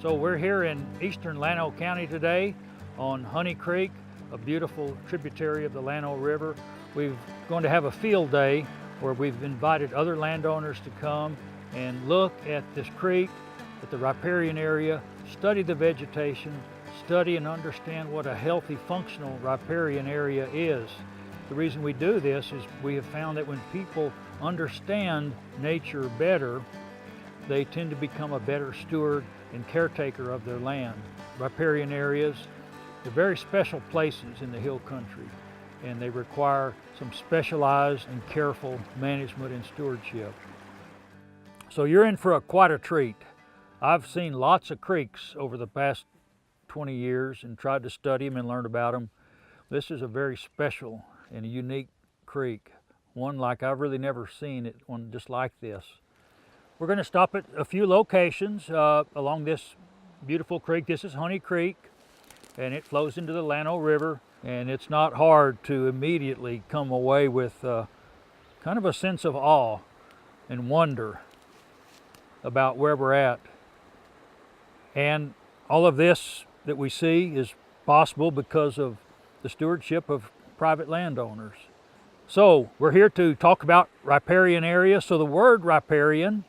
So we're here in eastern Llano County today on Honey Creek, a beautiful tributary of the Llano River. We're going to have a field day where we've invited other landowners to come and look at this creek, at the riparian area, study the vegetation, study and understand what a healthy, functional riparian area is. The reason we do this is we have found that when people understand nature better, they tend to become a better steward and caretaker of their land. Riparian areas, they're very special places in the hill country, and they require some specialized and careful management and stewardship. So you're in for quite a treat. I've seen lots of creeks over the past 20 years and tried to study them and learn about them. This is a very special and a unique creek, one like I've really never seen it, one just like this. We're going to stop at a few locations along this beautiful creek. This is Honey Creek, and it flows into the Llano River, and it's not hard to immediately come away with kind of a sense of awe and wonder about where we're at. And all of this that we see is possible because of the stewardship of private landowners. So we're here to talk about riparian area. So the word riparian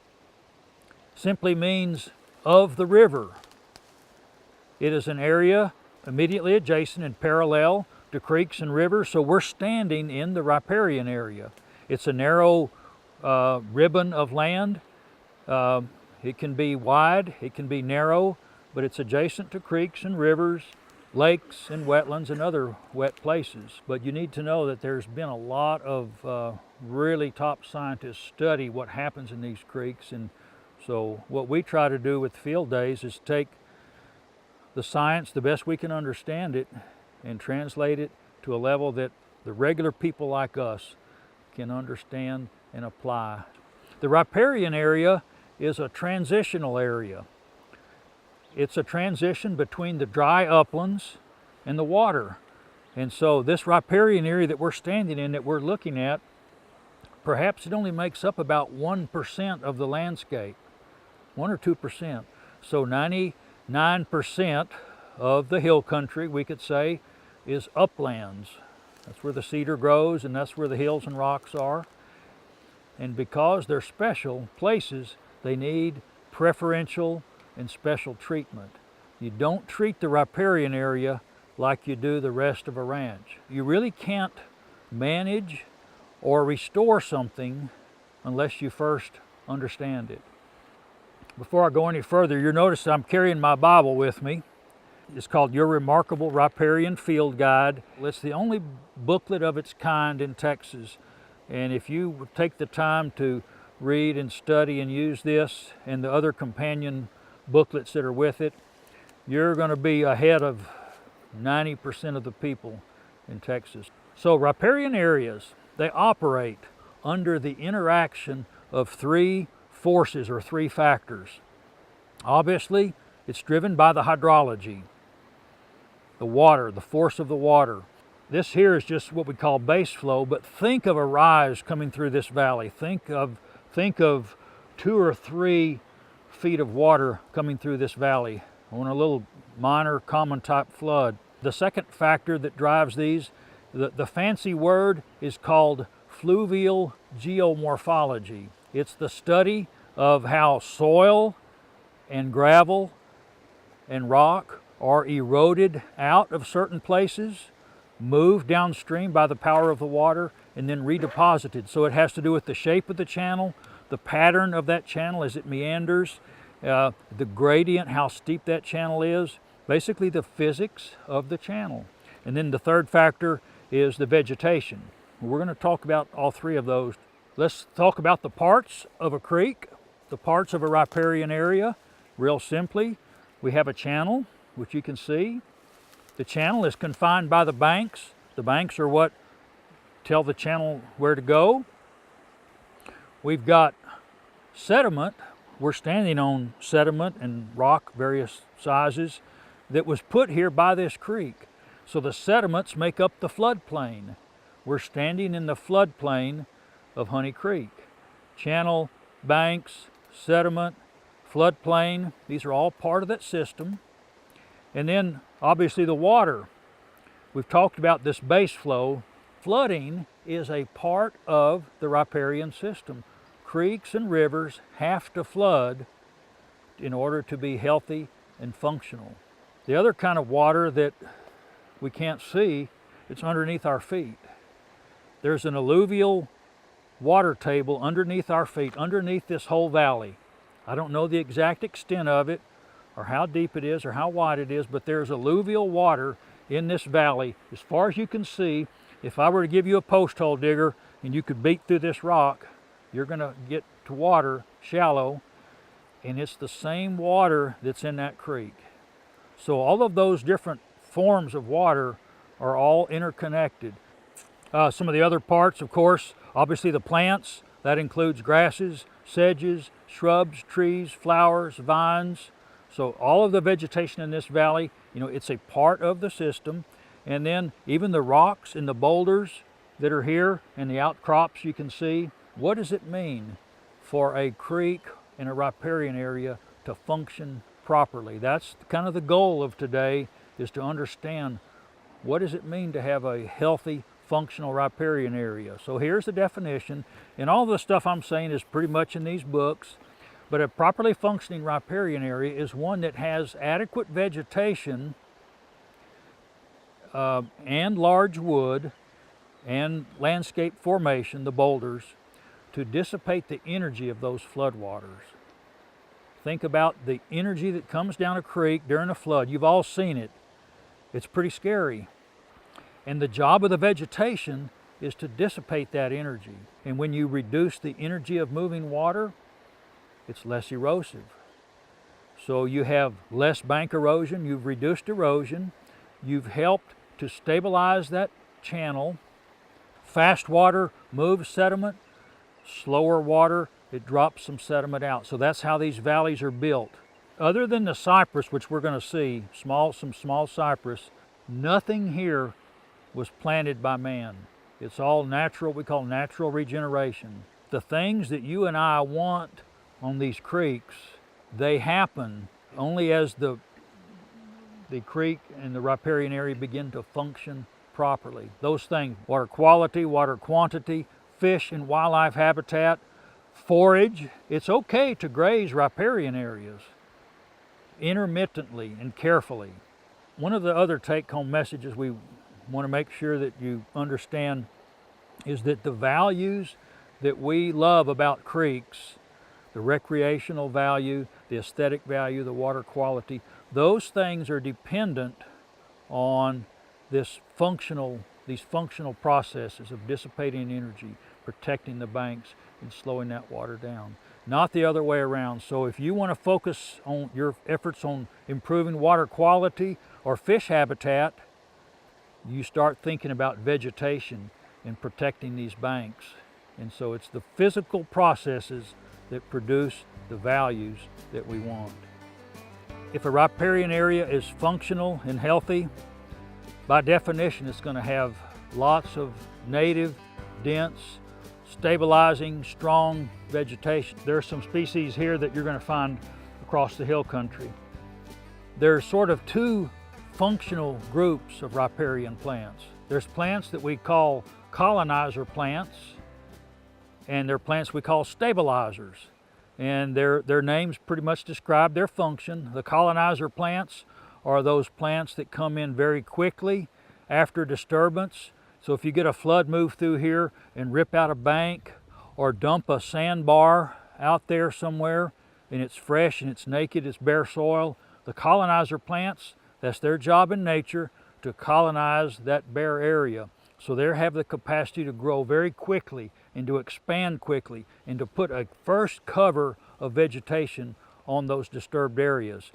simply means of the river. It is an area immediately adjacent and parallel to creeks and rivers, so we're standing in the riparian area. It's a narrow ribbon of land. It can be wide, it can be narrow, but it's adjacent to creeks and rivers, lakes and wetlands and other wet places. But you need to know that there's been a lot of really top scientists study what happens in these creeks, and so what we try to do with field days is take the science the best we can understand it and translate it to a level that the regular people like us can understand and apply. The riparian area is a transitional area. It's a transition between the dry uplands and the water. And so this riparian area that we're standing in, that we're looking at, perhaps it only makes up about 1% of the landscape. 1 or 2%. So 99% of the hill country, we could say, is uplands. That's where the cedar grows, and that's where the hills and rocks are. And because they're special places, they need preferential and special treatment. You don't treat the riparian area like you do the rest of a ranch. You really can't manage or restore something unless you first understand it. Before I go any further, you'll notice I'm carrying my Bible with me. It's called Your Remarkable Riparian Field Guide. It's the only booklet of its kind in Texas. And if you take the time to read and study and use this and the other companion booklets that are with it, you're going to be ahead of 90% of the people in Texas. So riparian areas, they operate under the interaction of three forces or three factors. Obviously, it's driven by the hydrology, the water, the force of the water. This here is just what we call base flow, but think of a rise coming through this valley. Think of 2 or 3 feet of water coming through this valley on a little minor common type flood. The second factor that drives these, the fancy word is called fluvial geomorphology. It's the study of how soil and gravel and rock are eroded out of certain places, moved downstream by the power of the water, and then redeposited. So it has to do with the shape of the channel, the pattern of that channel as it meanders, the gradient, how steep that channel is, basically the physics of the channel. And then the third factor is the vegetation. We're going to talk about all three of those. Let's talk about the parts of a creek, the parts of a riparian area. Real simply, we have a channel, which you can see. The channel is confined by the banks. The banks are what tell the channel where to go. We've got sediment. We're standing on sediment and rock, various sizes, that was put here by this creek. So the sediments make up the floodplain. We're standing in the floodplain of Honey Creek. Channel, banks, sediment, floodplain. These are all part of that system. And then obviously the water. We've talked about this base flow. Flooding is a part of the riparian system. Creeks and rivers have to flood in order to be healthy and functional. The other kind of water that we can't see, it's underneath our feet. There's an alluvial water table underneath our feet, underneath this whole valley. I don't know the exact extent of it, or how deep it is, or how wide it is, but there's alluvial water in this valley. As far as you can see, if I were to give you a post hole digger and you could beat through this rock, you're gonna get to water shallow, and it's the same water that's in that creek. So all of those different forms of water are all interconnected. Some of the other parts, of course, obviously the plants, that includes grasses, sedges, shrubs, trees, flowers, vines. So all of the vegetation in this valley, it's a part of the system. And then even the rocks and the boulders that are here and the outcrops you can see. What does it mean for a creek in a riparian area to function properly? That's kind of the goal of today, is to understand what does it mean to have a healthy, functional riparian area. So here's the definition, and all the stuff I'm saying is pretty much in these books, but a properly functioning riparian area is one that has adequate vegetation and large wood and landscape formation, the boulders, to dissipate the energy of those floodwaters. Think about the energy that comes down a creek during a flood. You've all seen it. It's pretty scary. And the job of the vegetation is to dissipate that energy. And when you reduce the energy of moving water, it's less erosive. So you have less bank erosion, you've reduced erosion, you've helped to stabilize that channel. Fast water moves sediment, slower water, it drops some sediment out. So that's how these valleys are built. Other than the cypress, which we're going to see, some small cypress, nothing here was planted by man. It's all natural, we call natural regeneration. The things that you and I want on these creeks, they happen only as the creek and the riparian area begin to function properly. Those things, water quality, water quantity, fish and wildlife habitat, forage. It's okay to graze riparian areas intermittently and carefully. One of the other take-home messages we want to make sure that you understand is that the values that we love about creeks, the recreational value, the aesthetic value, the water quality, those things are dependent on these functional processes of dissipating energy, protecting the banks, and slowing that water down. Not the other way around. So if you want to focus on your efforts on improving water quality or fish habitat, you start thinking about vegetation and protecting these banks. And so it's the physical processes that produce the values that we want. If a riparian area is functional and healthy, by definition it's going to have lots of native, dense, stabilizing, strong vegetation. There are some species here that you're going to find across the hill country. There's sort of two functional groups of riparian plants. There's plants that we call colonizer plants, and there are plants we call stabilizers. And their names pretty much describe their function. The colonizer plants are those plants that come in very quickly after disturbance. So if you get a flood move through here and rip out a bank or dump a sandbar out there somewhere and it's fresh and it's naked, it's bare soil, the colonizer plants, that's their job in nature, to colonize that bare area. So they have the capacity to grow very quickly and to expand quickly and to put a first cover of vegetation on those disturbed areas.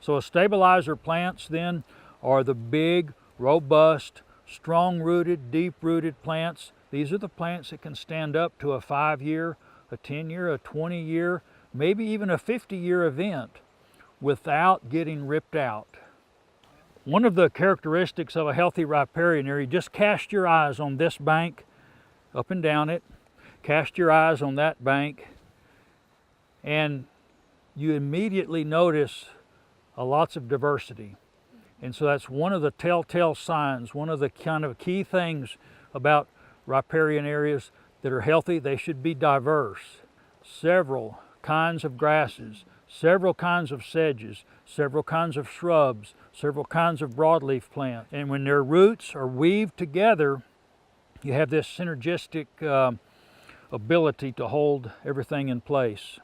So a stabilizer plants then are the big, robust, strong-rooted, deep-rooted plants. These are the plants that can stand up to a 5-year, a 10-year, a 20-year, maybe even a 50-year event without getting ripped out. One of the characteristics of a healthy riparian area, just cast your eyes on this bank, up and down it, cast your eyes on that bank, and you immediately notice lots of diversity. And so that's one of the telltale signs, one of the kind of key things about riparian areas that are healthy. They should be diverse. Several kinds of grasses, several kinds of sedges, several kinds of shrubs, several kinds of broadleaf plants. And when their roots are weaved together, you have this synergistic ability to hold everything in place.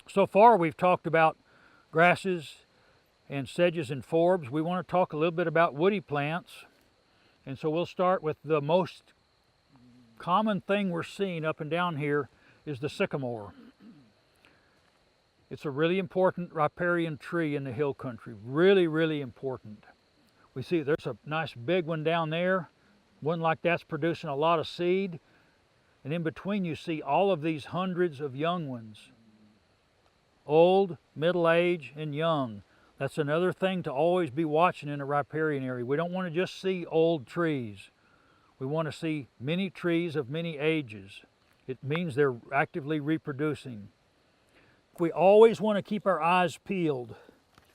So far we've talked about grasses and sedges and forbs. We want to talk a little bit about woody plants. And so we'll start with the most common thing we're seeing up and down here is the sycamore. It's a really important riparian tree in the hill country. Really, really important. We see there's a nice big one down there. One like that's producing a lot of seed. And in between you see all of these hundreds of young ones. Old, middle age, and young. That's another thing to always be watching in a riparian area. We don't want to just see old trees. We want to see many trees of many ages. It means they're actively reproducing. We always want to keep our eyes peeled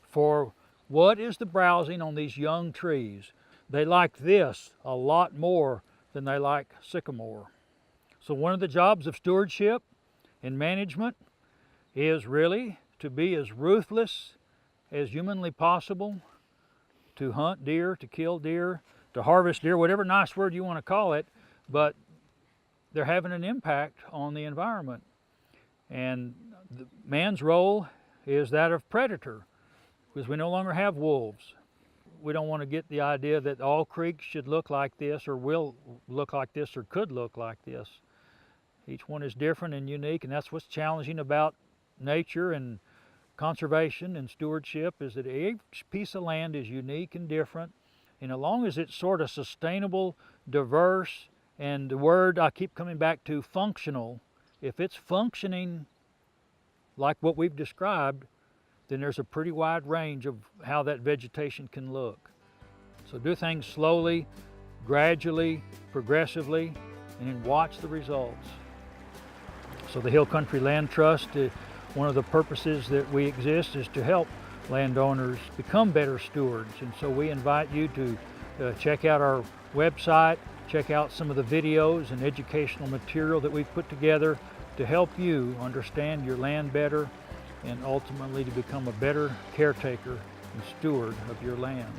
for what is the browsing on these young trees. They like this a lot more than they like sycamore. So one of the jobs of stewardship and management is really to be as ruthless as humanly possible, to hunt deer, to kill deer, to harvest deer, whatever nice word you want to call it, but they're having an impact on the environment. And man's role is that of predator, because we no longer have wolves. We don't want to get the idea that all creeks should look like this, or will look like this, or could look like this. Each one is different and unique, and that's what's challenging about nature and conservation and stewardship, is that each piece of land is unique and different. And as long as it's sort of sustainable, diverse, and the word I keep coming back to, functional, if it's functioning like what we've described, then there's a pretty wide range of how that vegetation can look. So do things slowly, gradually, progressively, and then watch the results. So the Hill Country Land Trust, one of the purposes that we exist is to help landowners become better stewards. And so we invite you to check out our website, check out some of the videos and educational material that we've put together to help you understand your land better and ultimately to become a better caretaker and steward of your land.